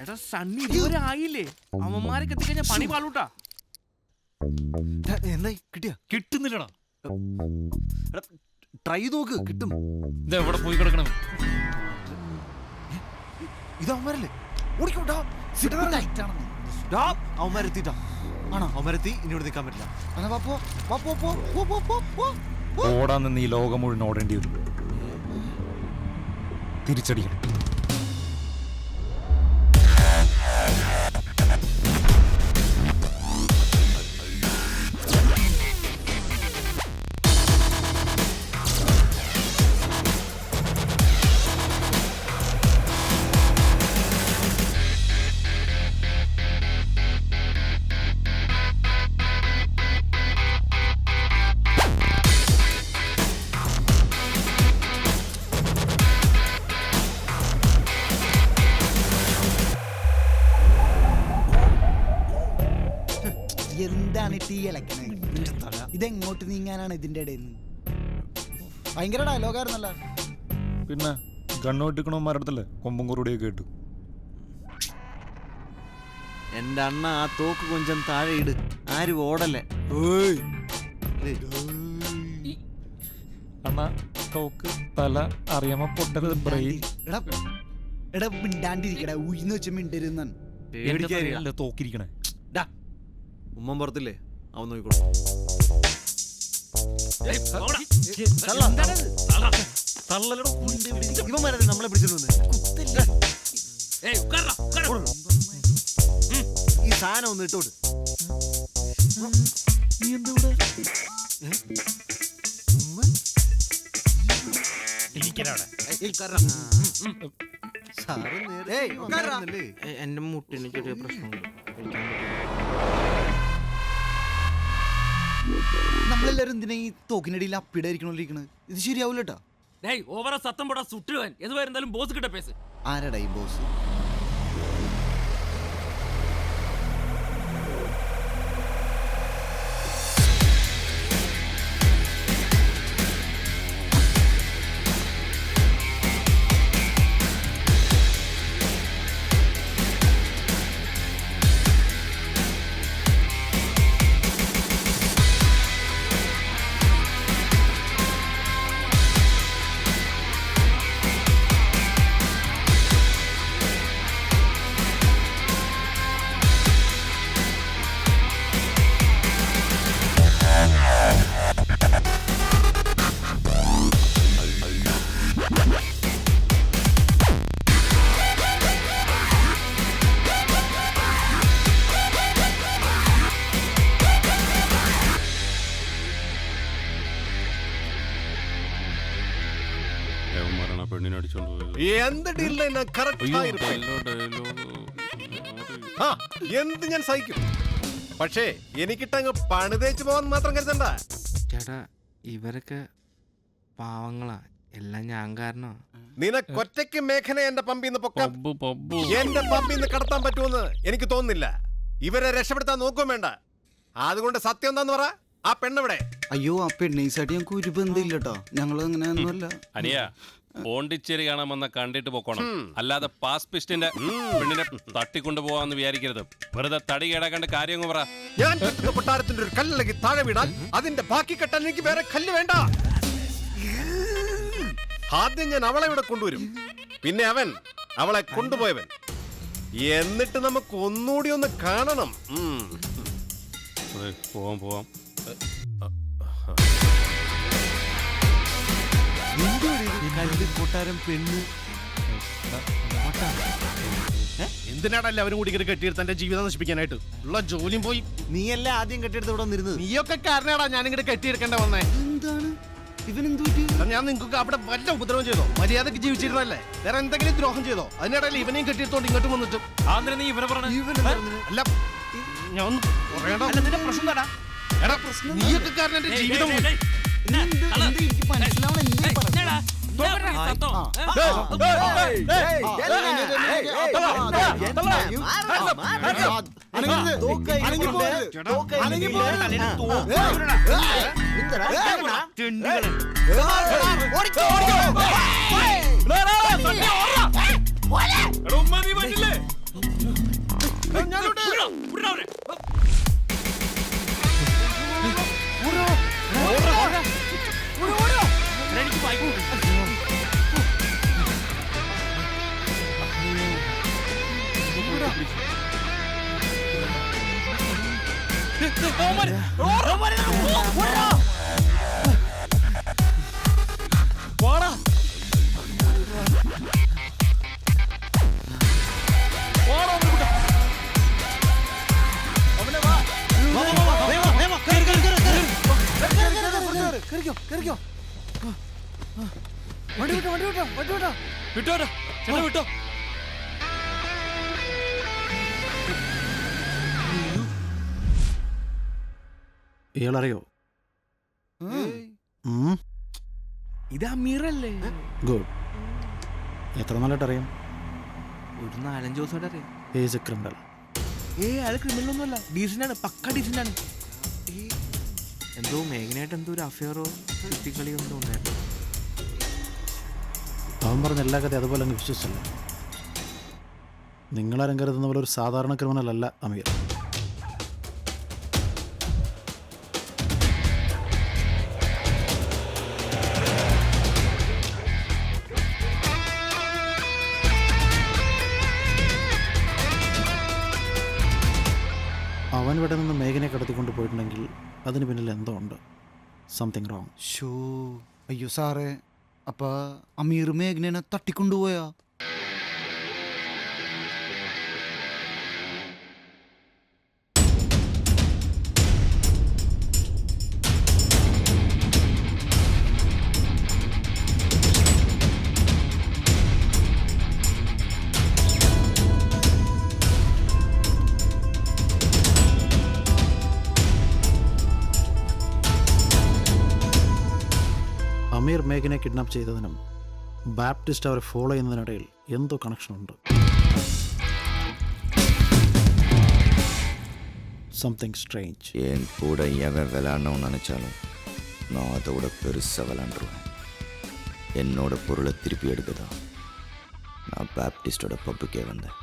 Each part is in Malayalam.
എടാ സണ്ണി ഇതുവരെ ആയില്ലേ? അവന്മാരെ കത്തിക്കഴിഞ്ഞാൽ പണി പാളൂട്ടാ. എന്നായി കിട്ടിയ? കിട്ടുന്നില്ലടാ. ട്രൈ നോക്ക്, കിട്ടും. ഇതെവിടെ പോയി കിടക്കണം? ഇത് അവന്മാരല്ലേ? ഓടിക്കോട്ടാ. അവന്മാരെത്തിട്ടാ. ആണോ? അവന്മാരെത്തി. ഇനി ഇവിടെ നിൽക്കാൻ പറ്റില്ല. ഓടാൻ നിന്ന് ഈ ലോകം മുഴുവൻ ഓടേണ്ടി വരും. തിരിച്ചടിക്കണം. എന്താണ് ടീ ഇളക്കണേ? ഇതെങ്ങോട്ട് നീങ്ങാനാണ് ഇതിന്റെ ഇടയിൽ നിന്ന്? ഭയങ്കര ഡയലോഗായിരുന്നല്ല. പിന്നെ കണ്ണോട്ടിക്കണോ മരടത്തല്ലേ കൊമ്പും കുറുടിയൊക്കെ ഇട്ടു. എന്റെ അണ്ണ ആ തോക്ക് കൊഞ്ചം താഴെ ഇട്. ആരും ഓടല്ലേ. അണ്ണാ തോക്ക് തല അറിയാമ പൊട്ടരുത്. ബ്രെയിൻ എടാ മിണ്ടാണ്ടിരിക്കടാ. ഉയിന്ന് വെച്ച് മിണ്ടരുന്നാണ്. തോക്കിരിക്കണേ. ഉമ്മൻ പുറത്തില്ലേ? അവൻ നോക്കിക്കോളൂ. ഇവന്മാരത് നമ്മളെ പിടിച്ചിട്ട് ഈ സാധനം ഒന്ന് ഇട്ടോട്ട്. എന്റെ മുട്ടിന് ചെറിയ പ്രശ്നമുണ്ട്. നമ്മളെല്ലാരും എന്തിനാ ഈ തോക്കിനടിയിൽ അപ്പിടായിരിക്കണോണ്ടിരിക്കണത്? ഇത് ശരിയാവൂല കേട്ടോ. ഓവറ സത്തം പോടാ സുട്ടുവൻ. എതുവാ இருந்தாலும் ബോസ് കിட்ட பேசு. ആരടാ ഈ ബോസ്? എന്ത് ഞാൻ സഹിക്കും. പക്ഷേ എനിക്കിട്ടങ്ങ് പണിതേച്ച് പോകാൻ മാത്രം കരുതണ്ട. ചേട്ടാ ഇവരൊക്കെ പാവങ്ങളാ. എല്ലാം ഞാൻ കാരണോ. നിനക്കൊറ്റയ്ക്ക് മേഘന എന്റെ പമ്പിന്ന് പൊക്കാം. എന്റെ പമ്പിന്ന് കടത്താൻ പറ്റുമെന്ന് എനിക്ക് തോന്നുന്നില്ല. ഇവരെ രക്ഷപ്പെടുത്താൻ നോക്കും വേണ്ട. അതുകൊണ്ട് സത്യം എന്താന്ന് പറ. ആ പെണ്ണെവിടെ? അയ്യോ, ആ പെണ്ണീസായിട്ട് ഞങ്ങൾക്ക് ഒരു ബന്ധമില്ല കേട്ടോ. ഞങ്ങള് അങ്ങനെയൊന്നുമല്ല. അനിയ പോണ്ടിച്ചേരി കാണാൻ വന്ന കണ്ടിട്ട് പോക്കണം. അല്ലാതെ പാസ് പിസ്റ്റിന്റെ പെണ്ണിനെ തട്ടിക്കൊണ്ടുപോവാന്ന് വിചാരിക്കരുത്. വെറുതെ തടി കേടാക്കാണ്ട് കാര്യം പറ. ഞാൻ കൊട്ടാരത്തിന്റെ ഒരു കല്ലല്ലെങ്കിൽ താഴെ വീണാൽ അതിന്റെ ബാക്കി കെട്ടാൻ എനിക്ക് വേറെ കല്ല് വേണ്ട. ആദ്യം ഞാൻ അവളെ ഇവിടെ കൊണ്ടുവരും. പിന്നെ അവൻ അവളെ കൊണ്ടുപോയവൻ. എന്നിട്ട് നമുക്ക് ഒന്നുകൂടി ഒന്ന് കാണണം. പോവാം. കൊട്ടാരം പെണ്ണ് എന്തിനാണ് എല്ലാവരും കൂടി കെട്ടിയെടുത്ത് എന്റെ ജീവിതം നശിപ്പിക്കാനായിട്ട്? ഉള്ള ജോലിയും പോയി. നീയല്ലേ ആദ്യം കെട്ടിയെടുത്ത് ഇവിടെ വന്നിരുന്നത്? നീയൊക്കെ കാരണമാടാ ഞാനിങ്ങോട്ട് കെട്ടിയെടുക്കേണ്ട വന്നേ. എന്താണ് ഇവനെന്തു? ഞാൻ നിങ്ങൾക്ക് അവിടെ വല്ല ഉപദ്രവം ചെയ്തോ? മര്യാദക്ക് ജീവിച്ചിരുന്നല്ലേ? വേറെ എന്തെങ്കിലും ദ്രോഹം ചെയ്തോ? അതിനിടയിൽ ഇവനെയും കെട്ടിയെടുത്തോണ്ട് ഇങ്ങോട്ട് വന്നിട്ട് നീ ഇവരെ പറഞ്ഞ അല്ല ഞാൻ ഒന്ന് പറയണ്ട. പ്രശ്നം തടാ. എടാ നീയൊക്കെ കാരണം എന്റെ ജീവിതം വിട്ടോടാ ചേട്ടാ വിട്ടോ. ഇയാളറിയോ? ഇത് അമീറല്ലേ? ഗുഡ്. എത്ര നാളായിട്ട് അറിയാം? ഒരു 4-5 ദിവസമായിട്ട് അറിയാം. Is A criminal. അയാൾ ക്രിമിനൽ ഒന്നുമല്ല, ഡീസന്റ് ആണ്, പക്ക ഡീസന്റ് ആണ്. എന്തോ മേഘനായിട്ട് എന്തോ ഒരു അഫെയറോ കുട്ടിക്കളിയോ എന്തോ ഉണ്ടായിരുന്നു. അവൻ പറഞ്ഞ എല്ലാ കഥയും അതുപോലെ അങ്ങ് വിശ്വസിച്ചല്ല. നിങ്ങളാരും കരുതുന്ന പോലെ ഒരു സാധാരണ ക്രിമിനൽ അല്ല അമീർ. അവൻ ഇവിടെ നിന്ന് മേഘനെ കടത്തിക്കൊണ്ട് പോയിട്ടുണ്ടെങ്കിൽ അതിന് പിന്നിൽ എന്തോ ഉണ്ട്. Something wrong. ഷോ, അയ്യോ സാറേ, അപ്പൊ അമീർ മേഘ്നെ തട്ടിക്കൊണ്ടുപോയാ? അമീർ മേഘനെ കിഡ്നാപ്പ് ചെയ്തതിനും ബാപ്റ്റിസ്റ്റ് അവരെ ഫോളോ ചെയ്യുന്നതിനിടയിൽ എന്തോ കണക്ഷൻ ഉണ്ട്. Something strange. என் கூட எவன் விளாடணும்னு நினச்சாலும் நான் அதோட பெருசாக விளாண்டுருவேன். என்னோட பொருளை திருப்பி எடுக்கதான் நான் பேப்டிஸ்டோட பப்புக்கே வந்தேன்.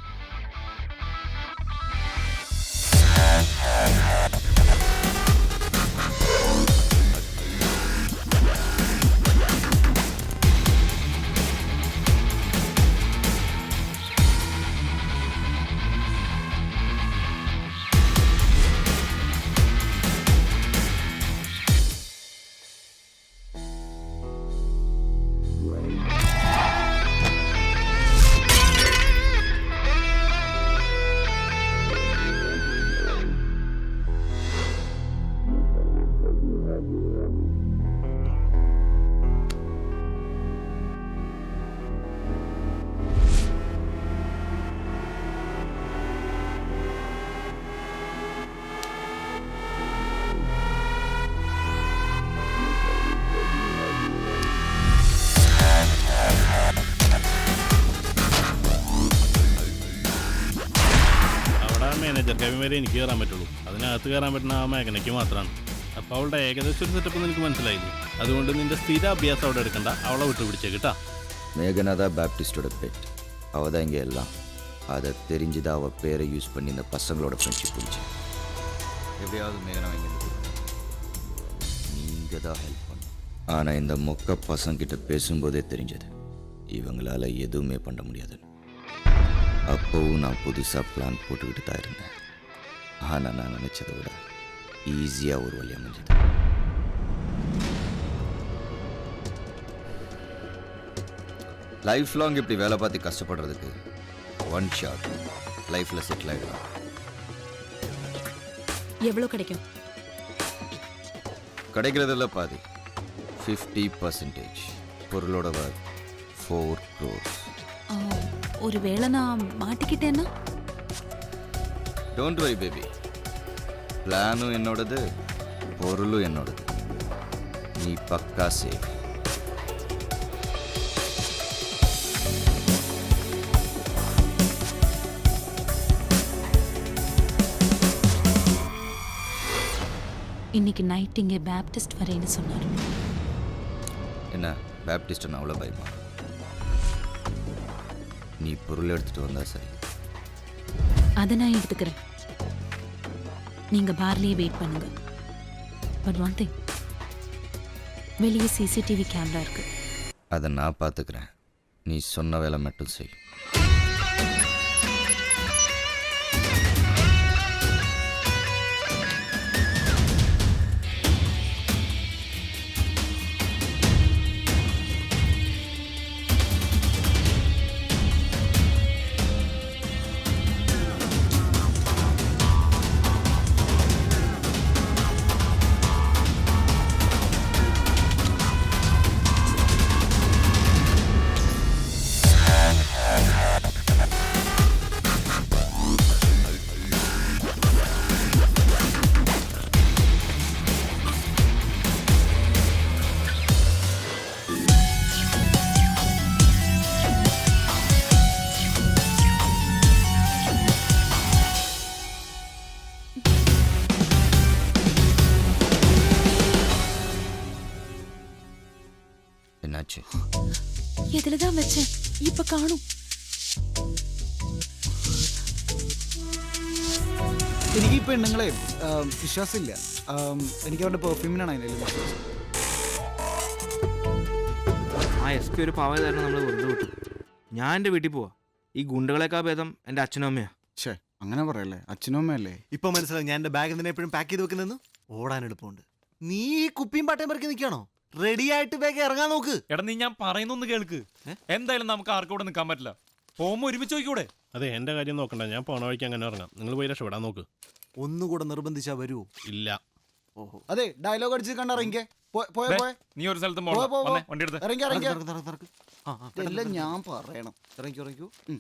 മാനേജർ കവിൻ വരെ എനിക്ക് കയറാൻ പറ്റുള്ളൂ. അതിനകത്ത് കയറാൻ പറ്റുന്ന ആ മേഖലയ്ക്ക് മാത്രമാണ്. അപ്പോൾ അവളുടെ ഏകദേശം ഒരു സെറ്റപ്പ് എനിക്ക് മനസ്സിലായില്ലേ. അതുകൊണ്ട് നിന്റെ സ്ഥിര അഭ്യാസം അവിടെ എടുക്കണ്ട, അവളെ വിട്ടുപിടിച്ചേ കിട്ടാ. மேகனா தான் பேப்டிஸ்டோட பெட். அவள் தான் இங்கே எல்லாம். அதை தெரிஞ்சுதான் அவள் பேரை யூஸ் பண்ணி இந்த பசங்களோட ஃப்ரெண்ட்ஷிப் இருந்துச்சு. எப்படியாவது மேகனா வாங்கி நீங்கள் தான் ஹெல்ப் பண்ணும். ஆனால் இந்த மொக்க பசங்கிட்ட பேசும்போதே தெரிஞ்சது இவங்களால எதுவுமே பண்ண முடியாதுன்னு. அப்போவும் நான் புதுசாக பிளான் போட்டுக்கிட்டு தான் இருந்தேன். ஆனால் நான் நினச்சதை விட ஈஸியாக ஒரு வழி அமைஞ்சது. லைஃப் லாங் இப்படி வேலை பார்த்து கஷ்டப்படுறதுக்கு ஒன் ஷாட் லைஃப்பில் செட்டில் ஆகிடலாம். எவ்வளோ கிடைக்கும்? கிடைக்கிறதில்ல பாதி, 50%. பொருளோட ஒர்த் 4 crores. ஒருவேளை நான் மாட்டிக்கிட்டேன்னா? டோன்ட் வரி பேபி, பிளானும் என்னோடது, பொருளும் என்னோடது. நீ பக்கா சேஃப். இன்னைக்கு நைட் இங்கே பேப்டிஸ்ட் வரேன்னு சொன்னார். என்ன பேப்டிஸ்டன் அவ்வளோ பயமா? நீ பொருள் எடுத்துட்டு வந்தா சரி. அதை நான் எடுத்துக்கிறேன். நீங்க பார்லயே வெயிட் பண்ணுங்க. பட் ஒன் திங், வெளியே சிசிடிவி கேமரா இருக்கு. அதை நான் பார்த்துக்கிறேன். நீ சொன்ன வேலை மட்டும் செய். வச்சேன். எதுலதான் வச்சேன் இப்ப காணும். എനിക്ക് ഈ പെണ്ണുങ്ങളെ വിശ്വാസമില്ല. എനിക്ക് അവരുടെ പെർഫ്യൂമിനാണ് അതിൻ്റെ വിശ്വാസം. ആ SP ഒരു പാവതായിരുന്നു നമ്മൾ വെറുതെ വിട്ടു. ഞാൻ എൻ്റെ വീട്ടിൽ പോവാ. ഈ ഗുണ്ടകളെക്കാൾ ഭേദം എൻ്റെ അച്ഛനും അമ്മയാ. ഛേ അങ്ങനെ പറയല്ലേ, അച്ഛനും അമ്മയല്ലേ. ഇപ്പൊ മനസ്സിലാവും ഞാൻ എന്റെ ബാഗ് എന്തിനാ എപ്പോഴും പാക്ക് ചെയ്ത് വെക്കുന്നെന്ന്. ഓടാൻ എളുപ്പമുണ്ട്. നീ ഈ കുപ്പിയും പാട്ടയും പറക്കി നിൽക്കണോ? റെഡി ആയിട്ട് വേഗം ഇറങ്ങാൻ നോക്ക്. എടാ നീ ഞാൻ പറയുന്നൊന്ന് കേൾക്ക്. എന്തായാലും നമുക്ക് ആർക്കും ഇവിടെ നിൽക്കാൻ പറ്റില്ല. പോകുമ്പോ ഒരുമിച്ച് നോക്കിക്കൂടെ? അതെ, എൻ്റെ കാര്യം നോക്കണ്ട, ഞാൻ പോണ വഴിക്ക് അങ്ങനെ ഇറങ്ങാം. നിങ്ങൾ പോയി രക്ഷപ്പെടാൻ നോക്ക്. ഒന്നുകൂടെ നിർബന്ധിച്ചാ വരുമോ? ഇല്ല. ഓഹോ, അതെ ഡയലോഗ് അടിച്ച് കണ്ടിറങ്ങിക്കേ. പോയ നീ ഒരു സ്ഥലത്ത് പോ, പോ, പോ. വണ്ടി എടുത്ത് ഇറങ്ങി നടക്ക്, നടക്ക്, നടക്ക്. ആ, എല്ലാം ഞാൻ പറയണം. ഇറങ്ങിക്കോ, ഇറങ്ങിക്കോ. ഉം.